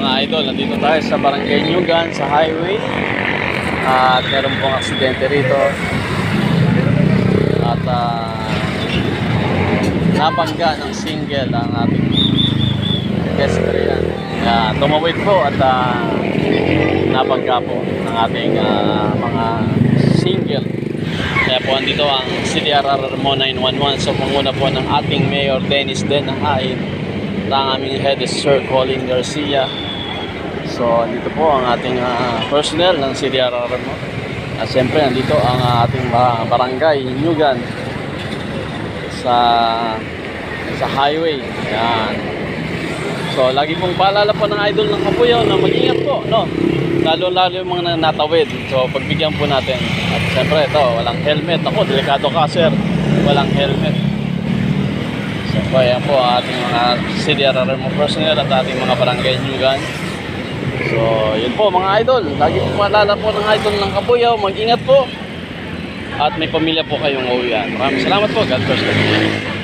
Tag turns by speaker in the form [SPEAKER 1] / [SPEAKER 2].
[SPEAKER 1] mga idol, nandito tayo sa Barangay Nyugan sa highway at meron pong aksidente rito at nabangga ng single ang ating guest area. Tumawid po at nabangga po ng ating mga single. Kaya po andito ang CDRR Mo 911. So panguna po ng ating Mayor Dennis Den Hain at ang aming head is Sir Colin Garcia. So andito po ang ating personnel ng CDRR Mo. At siyempre andito ang ating barangay Nyugan sa highway. Yan. So lagi pong paalala po ng idol ng Kapuyaw na mag-ingat po, no? Lalo yung mga natawid. So pagbigyan po natin. At siyempre ito, walang helmet. Ako, delikado ka sir. Walang helmet. So ayan po ang ating mga CDRR Mo personnel at ating mga barangay Nyugan. So yun po mga idol. Lagi pong paalala po ng idol ng Kapuyaw. Mag-ingat po. At may pamilya po kayong uwian. Maraming salamat po. God bless you.